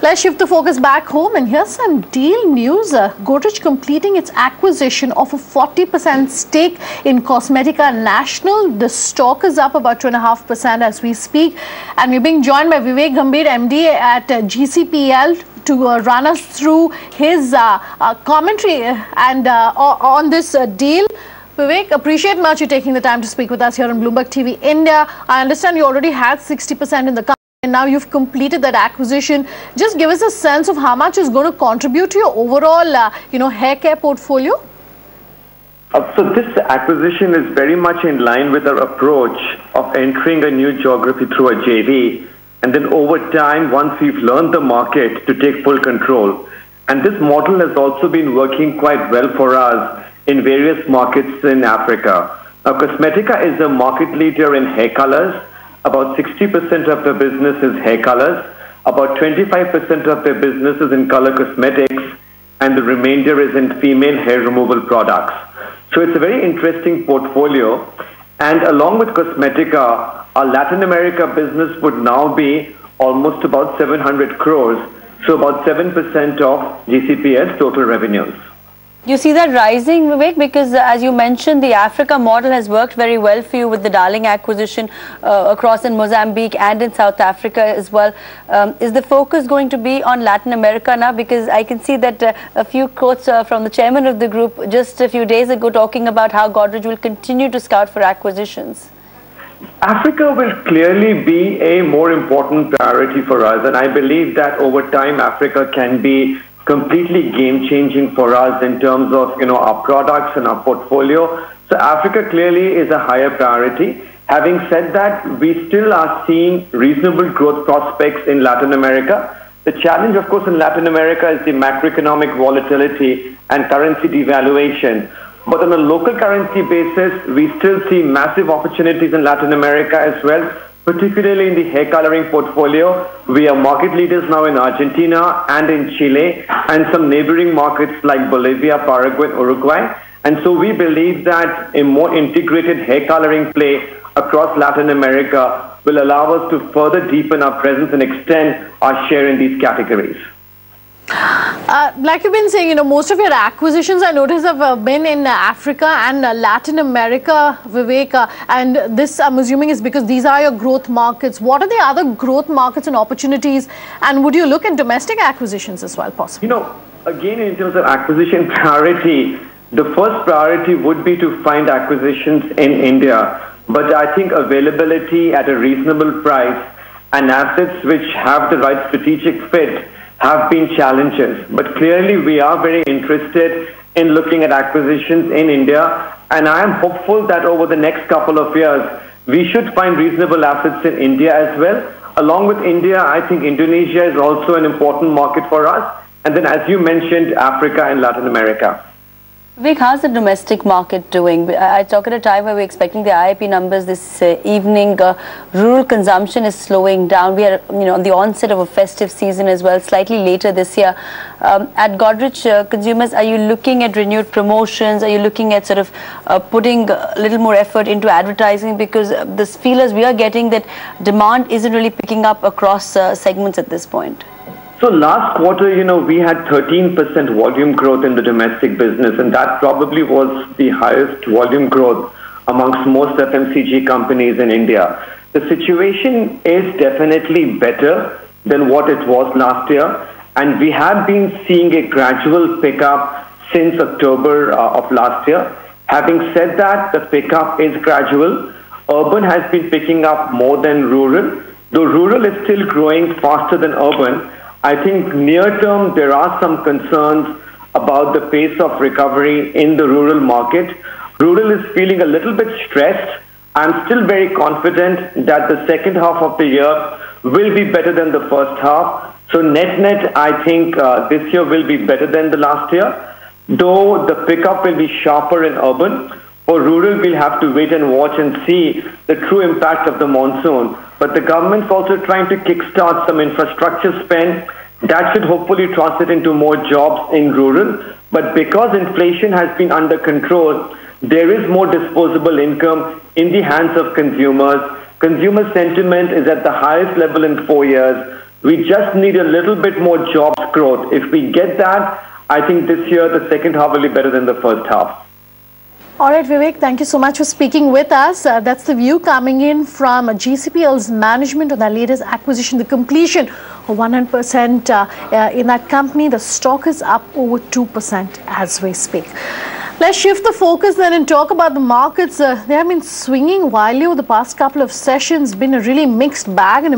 Let's shift the focus back home, and here's some deal news. Godrej completing its acquisition of a 40% stake in Cosmetica National. The stock is up about 2.5% as we speak, and we're being joined by Vivek Gambhir, MD at GCPL, to run us through his commentary and on this deal. Vivek, appreciate much you taking the time to speak with us here on Bloomberg TV India. I understand you already had 60% in the company, and now you've completed that acquisition. Just give us a sense of how much is going to contribute to your overall, hair care portfolio. So this acquisition is very much in line with our approach of entering a new geography through a JV, and then over time, once we've learned the market, to take full control. And this model has also been working quite well for us in various markets in Africa. Now, Cosmetica is a market leader in hair colors. About 60% of their business is hair colors. About 25% of their business is in color cosmetics, and the remainder is in female hair removal products. So it's a very interesting portfolio. And along with Cosmetica, our Latin America business would now be almost about 700 crores. So about 7% of GCPL's total revenues. You see that rising, Vivek, because as you mentioned, the Africa model has worked very well for you with the Darling acquisition across in Mozambique and in South Africa as well. Is the focus going to be on Latin America now? Because I can see that a few quotes from the chairman of the group just a few days ago talking about how Godrej will continue to scout for acquisitions. Africa will clearly be a more important priority for us, and I believe that over time Africa can be completely game-changing for us in terms of our products and our portfolio. So Africa clearly is a higher priority. Having said that, we still are seeing reasonable growth prospects in Latin America. The challenge, of course, in Latin America is the macroeconomic volatility and currency devaluation. But on a local currency basis, we still see massive opportunities in Latin America as well, particularly in the hair coloring portfolio. We are market leaders now in Argentina and in Chile and some neighboring markets like Bolivia, Paraguay, Uruguay. And so we believe that a more integrated hair coloring play across Latin America will allow us to further deepen our presence and extend our share in these categories. Like you've been saying, most of your acquisitions I notice have been in Africa and Latin America, Vivek, and this I'm assuming is because these are your growth markets. What are the other growth markets and opportunities, and would you look at domestic acquisitions as well possible? Again, in terms of acquisition priority, the first priority would be to find acquisitions in India, but I think availability at a reasonable price and assets which have the right strategic fit have been challenges. But clearly we are very interested in looking at acquisitions in India, and I am hopeful that over the next couple of years we should find reasonable assets in India as well. Along with India, I think Indonesia is also an important market for us, and then as you mentioned, Africa and Latin America. Vivek, how's the domestic market doing? I talk at a time where we're expecting the IIP numbers this evening. Rural consumption is slowing down. We are, on the onset of a festive season as well, slightly later this year. At Godrej Consumers, are you looking at renewed promotions? Are you looking at sort of putting a little more effort into advertising? Because the feelers we are getting that demand isn't really picking up across segments at this point. So last quarter, we had 13% volume growth in the domestic business, and that probably was the highest volume growth amongst most FMCG companies in India. The situation is definitely better than what it was last year, and we have been seeing a gradual pickup since October of last year. Having said that, the pickup is gradual. Urban has been picking up more than rural, though rural is still growing faster than urban. I think near term there are some concerns about the pace of recovery in the rural market. Rural is feeling a little bit stressed. I'm still very confident that the second half of the year will be better than the first half. So net, I think this year will be better than the last year, though the pickup will be sharper in urban. For rural, we'll have to wait and watch and see the true impact of the monsoon. But the government's also trying to kickstart some infrastructure spend. That should hopefully translate into more jobs in rural. But because inflation has been under control, there is more disposable income in the hands of consumers. Consumer sentiment is at the highest level in 4 years. We just need a little bit more jobs growth. If we get that, I think this year the second half will be better than the first half. All right, Vivek, thank you so much for speaking with us. That's the view coming in from GCPL's management on their latest acquisition, the completion of 100% in that company. The stock is up over 2% as we speak. Let's shift the focus then and talk about the markets. They have been swinging wildly over the past couple of sessions, been a really mixed bag and a